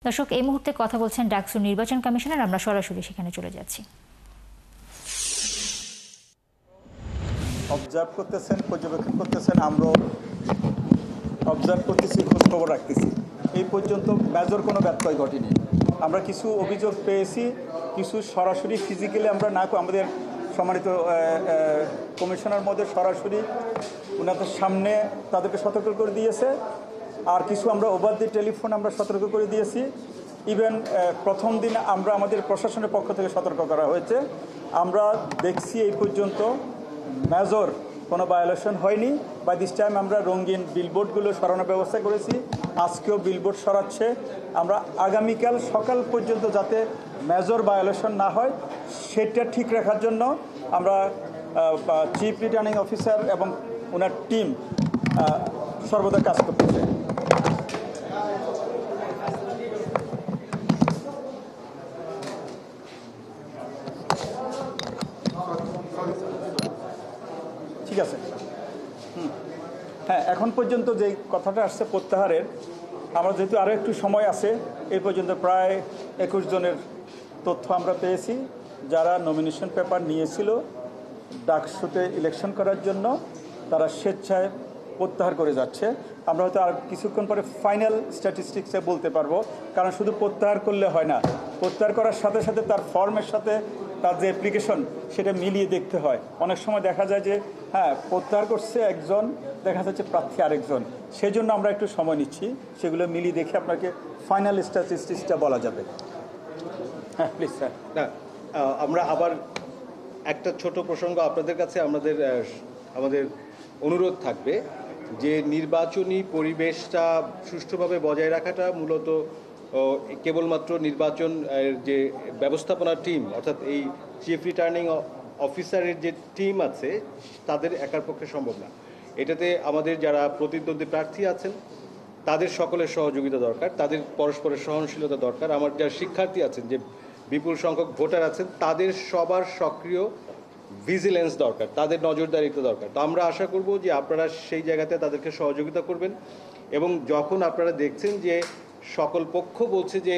দর্শক, এই মুহূর্তে কথা বলছেন ডাকসুর নির্বাচন কমিশনার। আমরা সরাসরি সেখানে চলে যাচ্ছি। অবজার্ভ করতেছেন, পর্যবেক্ষণ করতেছেন, আমরা অবজার্ভ করতেছি, খোঁজখবর রাখতেছি। এই পর্যন্ত মেজর কোনো ব্যত্যয় ঘটেনি। আমরা কিছু অভিযোগ পেয়েছি, কিছু সরাসরি ফিজিক্যালি আমরা না, আমাদের সম্মানিত কমিশনার মধ্যে সরাসরি ওনাদের সামনে তাদেরকে সতর্ক করে দিয়েছে, আর কিছু আমরা ওভার দি টেলিফোন আমরা সতর্ক করে দিয়েছি। ইভেন প্রথম দিন আমরা আমাদের প্রশাসনের পক্ষ থেকে সতর্ক করা হয়েছে। আমরা দেখছি এই পর্যন্ত মেজর কোনো ভায়োলেশন হয়নি। বাই দিস টাইম আমরা রঙিন বিলবোর্ডগুলো সরানোর ব্যবস্থা করেছি, আজকেও বিলবোর্ড সরাচ্ছে। আমরা আগামীকাল সকাল পর্যন্ত যাতে মেজর ভায়োলেশন না হয় সেটা ঠিক রাখার জন্য আমরা চিফ রিটার্নিং অফিসার এবং ওনার টিম সর্বদা কাজ করতেছে। ঠিক আছে। হ্যাঁ, এখন পর্যন্ত যে কথাটা আসছে প্রত্যাহারের, আমরা যেহেতু আরও একটু সময় আছে, এই পর্যন্ত প্রায় 21 জনের তথ্য আমরা পেয়েছি যারা নমিনেশন পেপার নিয়েছিল ডাকসুতে ইলেকশন করার জন্য, তারা স্বেচ্ছায় প্রত্যাহার করে যাচ্ছে। আমরা হয়তো আর কিছুক্ষণ পরে ফাইনাল স্ট্যাটিস্টিক্সে বলতে পারবো, কারণ শুধু প্রত্যাহার করলে হয় না, প্রত্যাহার করার সাথে সাথে তার ফর্মের সাথে তার যে অ্যাপ্লিকেশন সেটা মিলিয়ে দেখতে হয়। অনেক সময় দেখা যায় যে হ্যাঁ, প্রত্যাহার করছে একজন, দেখা যাচ্ছে প্রার্থী আরেকজন। সেই জন্য আমরা একটু সময় নিচ্ছি, সেগুলো মিলিয়ে দেখে আপনাকে ফাইনাল স্ট্যাটিস্টিক্সটা বলা যাবে। হ্যাঁ প্লিজ স্যার। না, আমরা আবার একটা ছোট প্রসঙ্গ আপনাদের কাছে আমাদের অনুরোধ থাকবে যে নির্বাচনী পরিবেশটা সুষ্ঠুভাবে বজায় রাখাটা মূলত কেবলমাত্র নির্বাচন যে ব্যবস্থাপনা টিম, অর্থাৎ এই চিফ রিটার্নিং অফিসারের যে টিম আছে তাদের একার পক্ষে সম্ভব না। এটাতে আমাদের যারা প্রতিদ্বন্দ্বী প্রার্থী আছেন তাদের সকলের সহযোগিতা দরকার, তাদের পরস্পরের সহনশীলতা দরকার। আমার যারা শিক্ষার্থী আছেন, যে বিপুল সংখ্যক ভোটার আছেন, তাদের সবার সক্রিয় ভিজিলেন্স দরকার, তাদের নজরদারিত্ব দরকার। তো আমরা আশা করব যে আপনারা সেই জায়গাতে তাদেরকে সহযোগিতা করবেন, এবং যখন আপনারা দেখছেন যে সকল পক্ষ বলছে যে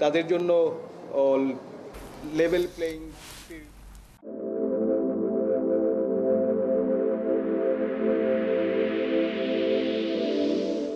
তাদের জন্য লেভেল প্লেইং